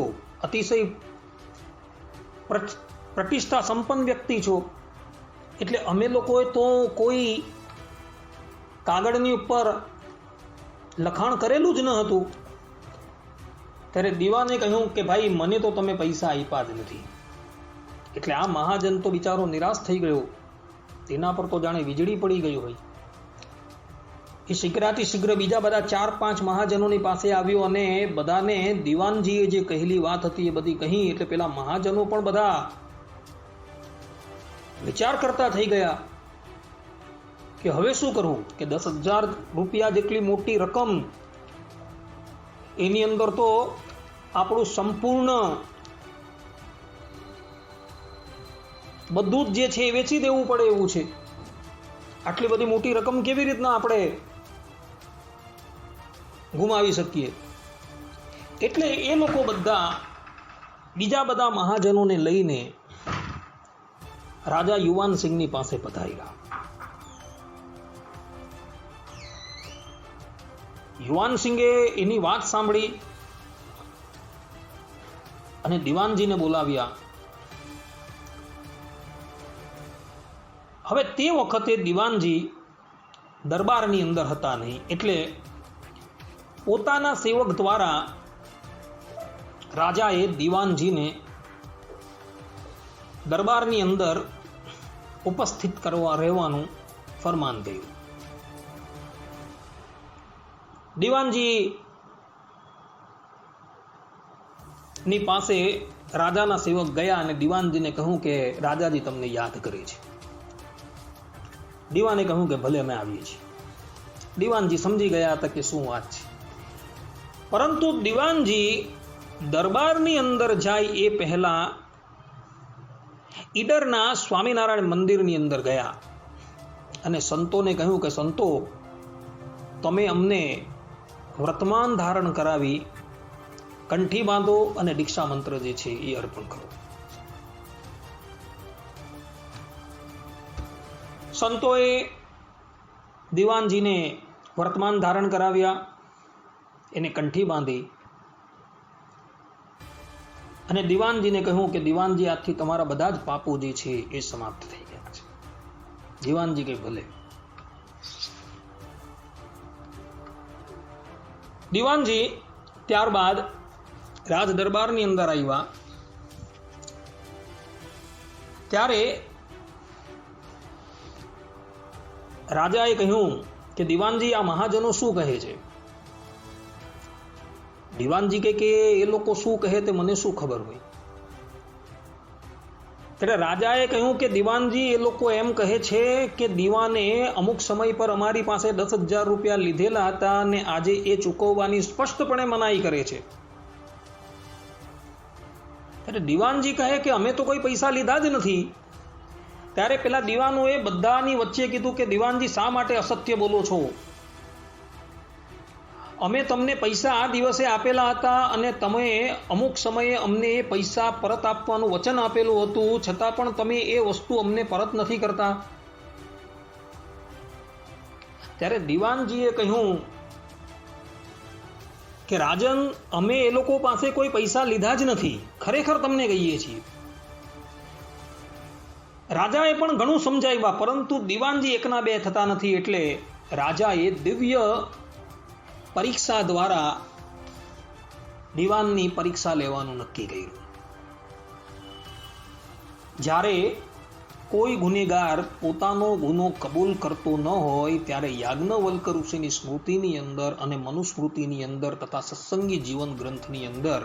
અતિશય પ્રતિષ્ઠા સંપન્ન વ્યક્તિ છો, એટલે અમે લોકોએ તો કોઈ કાગળની ઉપર લખાણ કરેલું જ ન હતું. ત્યારે દીવાને કહ્યું કે ભાઈ, મને તો તમે પૈસા આપ્યા જ નથી. એટલે આ મહાજન તો બિચારો નિરાશ થઈ ગયો, તેના પર તો જાણે વીજળી પડી ગઈ હોય. એ શીઘ્રાથી શીઘ્ર બીજા બધા 4-5 મહાજનોની પાસે આવ્યો અને બધાને દીવાનજીએ જે કહેલી વાત હતી એ બધી કહી. એટલે પેલા મહાજનો પણ બધા વિચાર કરતા થઈ ગયા કે હવે શું કરવું, કે 10,000 રૂપિયા જેટલી મોટી રકમ, એની અંદર તો આપણું સંપૂર્ણ બધું જ જે છે એ વેચી દેવું પડે એવું છે. આટલી બધી મોટી રકમ કેવી રીતના આપણે ગુમાવી શકીએ? એટલે એ લોકો બધા બીજા બધા મહાજનોને લઈને રાજા યુવાન સિંહની પાસે પધાર્યા. યુવાન સિંહે એની વાત સાંભળી અને દિવાનજીને બોલાવ્યા. હવે તે વખતે દિવાનજી દરબારની અંદર હતા નહીં, એટલે પોતાના સેવક દ્વારા રાજાએ દિવાનજીને દરબારની અંદર ઉપસ્થિત કરવા રહેવાનું ફરમાન કર્યું. દિવાનજી ની પાસે રાજાના સેવક ગયા અને દિવાનજીને કહ્યું કે રાજાજી તમને યાદ કરે છે. દીવાને કહ્યું કે ભલે અમે આવીએ છીએ. દીવાનજી સમજી ગયા હતા કે શું વાત છે, પરંતુ દીવાનજી દરબારની અંદર જાય એ પહેલા ઈડરના સ્વામિનારાયણ મંદિરની અંદર ગયા અને સંતોને કહ્યું કે સંતો, તમે અમને વર્તમાન ધારણ કરાવી કંઠી બાંધો અને દીક્ષા મંત્ર જે છે એ અર્પણ કરો. સંતોએ દીવાનજીને વર્તમાન ધારણ કરાવ્યા, એને કંઠી બાંધી અને દીવાનજીને કહ્યું કે દીવાનજી, આજથી તમારા બધા જ પાપો જે છે એ સમાપ્ત થઈ ગયા છે. દીવાનજી કે ભલે. દીવાનજી ત્યારબાદ રાજ દરબારની અંદર આવ્યા. ત્યારે રાજાએ કહ્યું કે દીવાનજી, આ મહાજનો શું કહે છે? દીવાનજી કે એ લોકો શું કહે તે મને શું ખબર હોય? ત્યારે રાજાએ કહ્યું કે દીવાનજી, એ લોકો એમ કહે છે કે દીવાને અમુક સમય પર અમારી પાસે 10,000 રૂપિયા લીધેલા હતા અને આજે એ ચૂકવવાની સ્પષ્ટપણે મનાઈ કરે છે. ત્યારે દીવાનજી કહે કે અમે તો કોઈ પૈસા લીધા જ નથી. ત્યારે પેલા દીવાનોએ બધાની વચ્ચે કીધું કે દીવાનજી, શા માટે અસત્ય બોલો છો? અમે તમને પૈસા આ દિવસે આપેલા હતા અને તમે અમુક સમયે અમને એ પૈસા પરત આપવાનું વચન આપેલું હતું, છતાં પણ તમે એ વસ્તુ અમને પરત નથી કરતા. ત્યારે દીવાનજીએ કહ્યું કે રાજન, અમે એ લોકો પાસે કોઈ પૈસા લીધા જ નથી, ખરેખર તમને કહીએ છીએ. રાજાએ પણ ઘણું સમજાવ્યા, પરંતુ દીવાનજી એકના બે થતા નથી. એટલે રાજાએ દિવ્ય પરીક્ષા દ્વારા દીવાનની પરીક્ષા લેવાનું નક્કી કર્યું. જ્યારે કોઈ ગુનેગાર પોતાનો ગુનો કબૂલ કરતો ન હોય ત્યારે યાજ્ઞવલ્ક ઋષિની સ્મૃતિની અંદર અને મનુસ્મૃતિની અંદર તથા સત્સંગી જીવન ગ્રંથની અંદર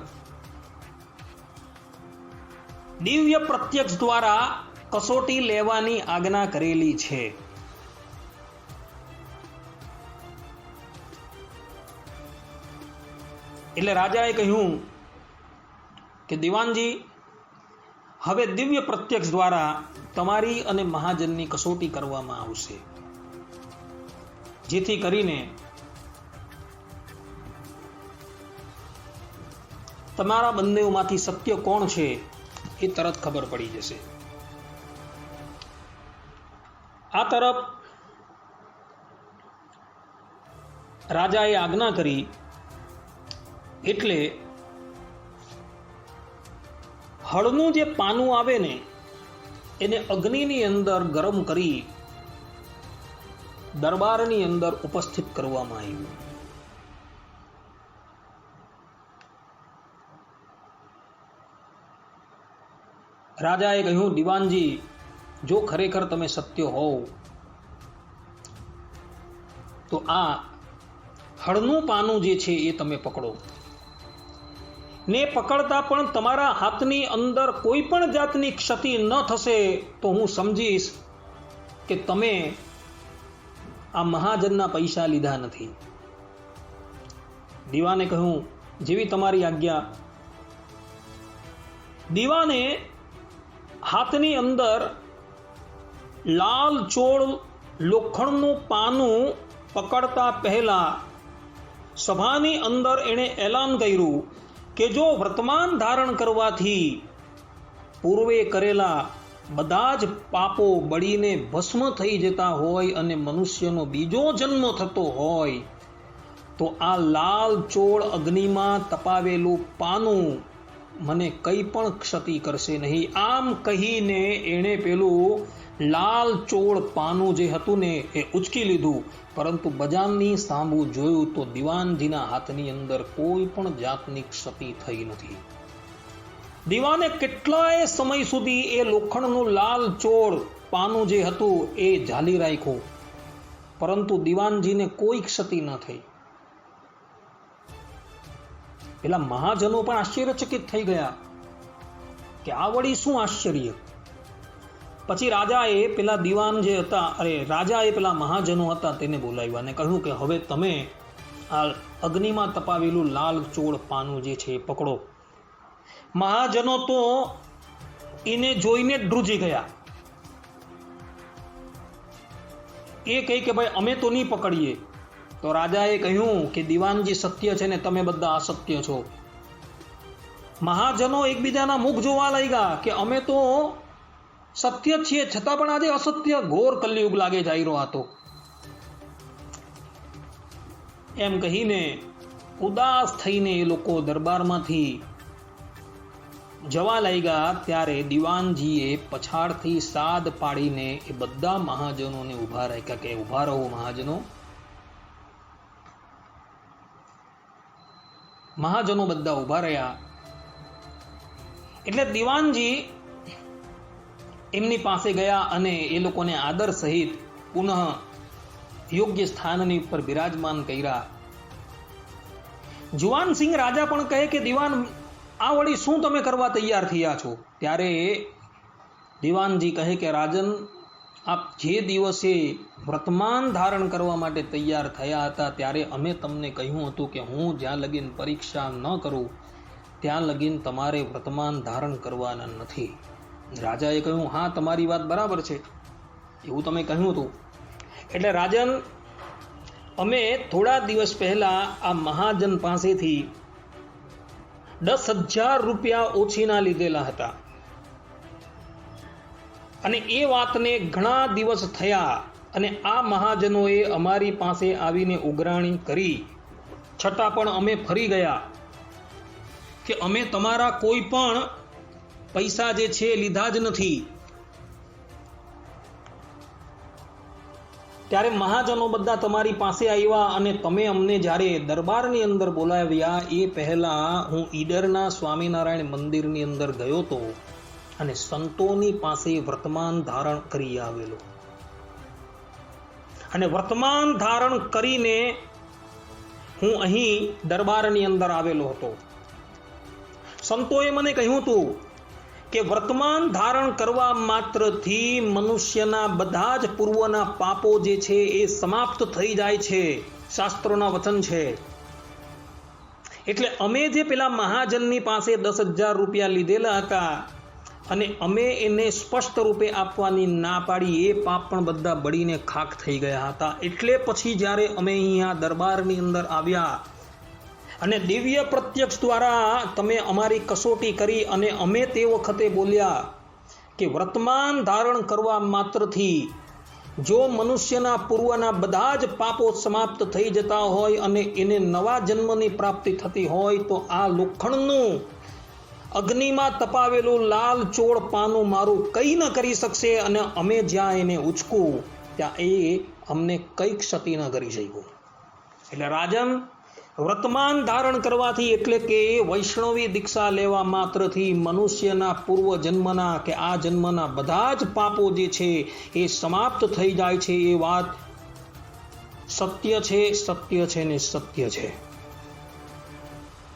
દિવ્ય પ્રત્યક્ષ દ્વારા કસોટી લેવાની આજ્ઞા કરેલી છે. એટલે રાજાએ કહ્યું કે દીવાનજી, હવે દિવ્ય પ્રત્યક્ષ દ્વારા તમારી અને મહાજનની કસોટી કરવામાં આવશે, જેથી કરીને તમારા બંનેમાંથી સત્ય કોણ છે એ તરત ખબર પડી જશે. આ તરફ રાજાએ આજ્ઞા કરી એટલે હળનું જે પાનું આવે ને એને અગ્નિની અંદર ગરમ કરી દરબારની અંદર ઉપસ્થિત કરવામાં આવ્યું. રાજાએ કહ્યું, દીવાનજી, જો ખરેખર તમે સત્ય હોવ તો આ હળનું પાનું જે છે એ તમે પકડો ને પકડતા પણ તમારા હાથની અંદર કોઈ પણ જાતની ક્ષતિ ન થશે તો હું સમજીશ કે તમે આ મહાજનના પૈસા લીધા નથી. દીવાને કહ્યું, જેવી તમારી આજ્ઞા. દીવાને હાથની અંદર લાલ ચોળ લોખંડનું પાનું પકડતા પહેલા સભાની અંદર એણે એલાન કર્યું કે જો વર્તમાન ધારણ કરવાથી પૂર્વે કરેલા બધા જ પાપો બળીને ભસ્મ થઈ જતા હોય અને મનુષ્યનો બીજો જન્મ થતો હોય તો આ લાલ ચોળ અગ્નિમાં તપાવેલું પાનું મને કંઈ પણ ક્ષતિ કરશે નહીં. આમ કહીને એણે પેલું લાલ ચોળ પાનું જે હતું ને એ ઉચકી લીધું, પરંતુ બજારની સામું જોયું તો દીવાનજીના હાથની અંદર કોઈ પણ જાતની ક્ષતિ થઈ નથી. દીવાને કેટલાય સમય સુધી એ લોખંડનું લાલ ચોળ પાનું જે હતું એ ઝાલી રાખ્યું, પરંતુ દીવાનજીને કોઈ ક્ષતિ ન થઈ. પેલા મહાજનો પણ આશ્ચર્યચકિત થઈ ગયા કે આ વળી શું આશ્ચર્ય. પછી રાજાએ પેલા દીવાન જે હતા, રાજાએ પેલા મહાજનો હતા તેને બોલાવ્યા અને કહ્યું કે હવે તમે આ અગ્નિમાં તપાવેલું લાલ ચોળ પાનું જે છે એ પકડો. મહાજનો તો એને જોઈને ડ્રુજી ગયા. એ કહે કે ભાઈ અમે તો નહીં પકડીએ. તો રાજાએ કહ્યું કે દીવાનજી સત્ય છે ને તમે બધા અસત્ય છો. મહાજનો એકબીજાના મુખ જોવા લાગ્યા કે અમે તો સત્ય છીએ છતાં પણ આજે અસત્ય, ઘોર કલયુગ લાગે જઈ રહ્યો હતો. એમ કહીને ઉદાસ થઈને એ લોકો દરબારમાંથી જવા લાગ્યા. ત્યારે દીવાનજીએ પછાડથી સાદ પાડીને એ બધા મહાજનોને ઊભા રાખ્યા કે ઊભા રહો મહાજનો. મહાજનો બધા ઊભા રહ્યા. એટલે દીવાનજી એમની પાસે ગયા અને એ લોકોને આદર સહિત પુનઃ યોગ્ય સ્થાનની ઉપર બિરાજમાન કર્યા. જુવાનસિંહ રાજા પણ કહે કે દીવાન આ વળી શું તમે કરવા તૈયાર થયા છો? ત્યારે દીવાનજી કહે કે રાજન, આપ જે દિવસે વર્તમાન ધારણ કરવા માટે તૈયાર થયા હતા ત્યારે અમે તમને કહ્યું હતું કે હું જ્યાં લગીન પરીક્ષા ન કરું ત્યાં લગીન તમારે વર્તમાન ધારણ કરવાના નથી. રાજાએ કહ્યું હા તમારી વાત બરાબર છે, એવું તમે કહ્યું હતું. એટલે રાજન, અમે થોડા દિવસ પહેલા આ મહાજન પાસેથી 10,000 રૂપિયા ઓછીના લીધેલા હતા અને એ વાતને ઘણા દિવસ થયા અને આ મહાજનોએ અમારી પાસે આવીને ઉઘરાણી કરી, છતાં પણ અમે ફરી ગયા કે અમે તમારા કોઈ પણ પૈસા જે છે લીધા જ નથી. ત્યારે મહાજનો બધા તમારી પાસે આવ્યા અને તમે અમને જ્યારે દરબારની અંદર બોલાવ્યા એ પહેલા હું ઈડરના સ્વામિનારાયણ મંદિરની અંદર ગયો હતો અને સંતોની પાસે વર્તમાન ધારણ કરી આવેલો, અને વર્તમાન ધારણ કરીને હું અહીં દરબારની અંદર આવેલો હતો. સંતોએ મને કહ્યું હતું કે વર્તમાન ધારણ કરવા માત્રથી મનુષ્યના બધા જ પૂર્વના પાપો જે છે એ સમાપ્ત થઈ જાય છે, શાસ્ત્રોના વચન છે. એટલે અમે જે પેલા મહાજનની પાસે 10,000 રૂપિયા લીધેલા હતા અને અમે એને સ્પષ્ટ રૂપે આપવાની ના પાડી, એ પાપ પણ બધા બળીને ખાખ થઈ ગયા હતા. એટલે પછી જ્યારે અમે અહીંયા દરબારની અંદર આવ્યા અને દિવ્ય પ્રત્યક્ષ દ્વારા તમે અમારી કસોટી કરી અને અમે તે વખતે બોલ્યા કે વર્તમાન ધારણ કરવા માત્રથી જો મનુષ્યના પૂર્વના બધા જ પાપો સમાપ્ત થઈ જતા હોય અને એને નવા જન્મની પ્રાપ્તિ થતી હોય તો આ લોખંડનું અગ્નિમાં તપાવેલું લાલ ચોળ પાનું મારું કંઈ ન કરી શકશે અને અમે જ્યાં એને ઉચકું ત્યાં એ અમને કઈ ક્ષતિ ન કરી શક્યું. એટલે રાજન, વર્તમાન ધારણ કરવાથી એટલે કે વૈષ્ણવી દીક્ષા લેવા માત્રથી મનુષ્યના પૂર્વ જન્મના કે આ જન્મના બધા જ પાપો જે છે એ સમાપ્ત થઈ જાય છે. એ વાત સત્ય છે, સત્ય છે ને સત્ય છે.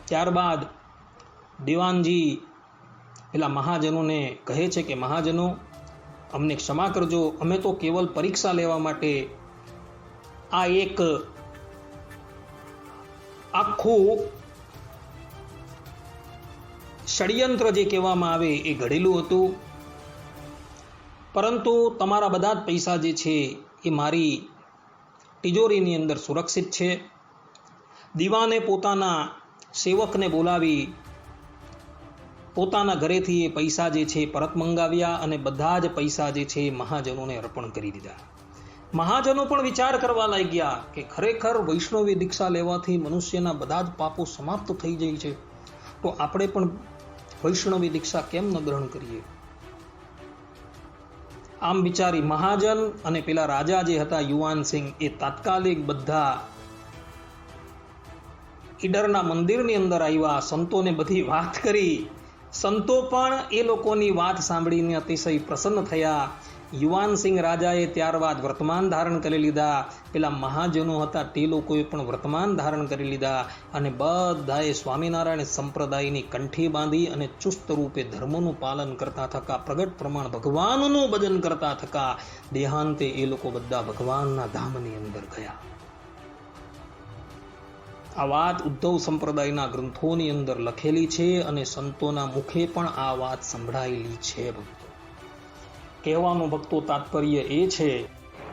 ત્યારબાદ દીવાનજી પેલા મહાજનોને કહે છે કે મહાજનો, અમને ક્ષમા કરજો, અમે તો કેવલ પરીક્ષા લેવા માટે આ એક આખું ષડયંત્ર જે કહેવામાં આવે એ ઘડેલું હતું પરંતુ તમારા બધા જ પૈસા જે છે એ મારી તિજોરીની અંદર સુરક્ષિત છે. દીવાને પોતાના સેવકને બોલાવી પોતાના ઘરેથી એ પૈસા જે છે પરત મંગાવ્યા અને બધા જ પૈસા જે છે એ મહાજનોને અર્પણ કરી દીધા. મહાજનો પણ વિચાર કરવા લાગ્યા કે ખરેખર વૈષ્ણવી દીક્ષા લેવાથી મનુષ્યના બધા જ પાપો સમાપ્ત થઈ જાય છે, તો આપણે પણ વૈષ્ણવી દીક્ષા કેમ ન ગ્રહણ કરીએ. આમ વિચારી મહાજન અને પેલા રાજા જે હતા યુવાન સિંહ એ તાત્કાલિક બધા ઈડરના મંદિરની અંદર આવ્યા, સંતોને બધી વાત કરી. સંતો પણ એ લોકોની વાત સાંભળીને અતિશય પ્રસન્ન થયા. યુવાન સિંહ રાજાએ ત્યારબાદ વર્તમાન ધારણ કરી લીધા. પેલા મહાજનો હતા તે લોકોએ પણ વર્તમાન ધારણ કરી લીધા અને બધાએ સ્વામિનારાયણ સંપ્રદાયની કંઠી બાંધી અને ચુસ્ત રૂપે ધર્મનું પાલન કરતા થકા, પ્રગટ પ્રમાણ ભગવાનનું ભજન કરતા થકા દેહાંતે એ લોકો બધા ભગવાનના ધામની અંદર ગયા. આ વાત ઉદ્ધવ સંપ્રદાયના ગ્રંથોની અંદર લખેલી છે અને સંતોના મુખે પણ આ વાત સંભળાયેલી છે. ભક્તો, કહેવાનું ભક્તો તાત્પર્ય એ છે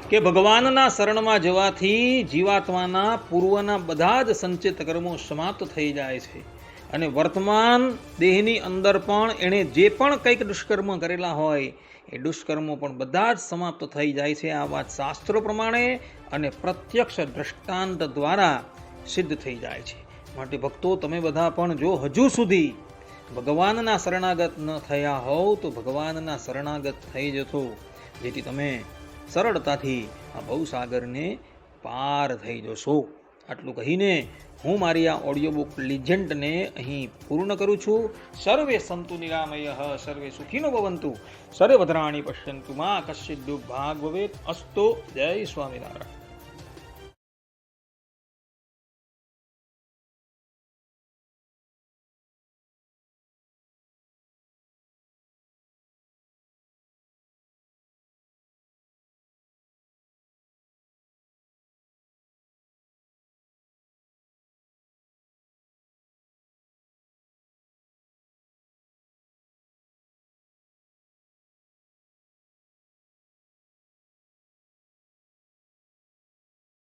કે ભગવાનના શરણમાં જવાથી જીવાત્માના પૂર્વના બધા જ સંચિત કર્મો સમાપ્ત થઈ જાય છે અને વર્તમાન દેહની અંદર પણ એણે જે પણ કંઈક દુષ્કર્મ કરેલા હોય એ દુષ્કર્મો પણ બધા જ સમાપ્ત થઈ જાય છે. આ વાત શાસ્ત્રો પ્રમાણે અને પ્રત્યક્ષ દ્રષ્ટાંત દ્વારા સિદ્ધ થઈ જાય છે. માટે ભક્તો, તમે બધા પણ જો હજુ સુધી ભગવાનના શરણાગત ન થયા હોવ તો ભગવાનના શરણાગત થઈ જશો, જેથી તમે સરળતાથી આ ભવસાગરને પાર થઈ જશો. આટલું કહીને હું મારી આ ઓડિયો બુક લિજેન્ડને અહીં પૂર્ણ કરું છું. સર્વે સંતુ નિરામયઃ, સર્વે સુખીનો ભવંતુ, સર્વે ભદ્રાણી પશ્યન્તુ, મા કશ્ચિદ દુર્ભાગ ભવેત. અસ્તુ. જય સ્વામિનારાયણ.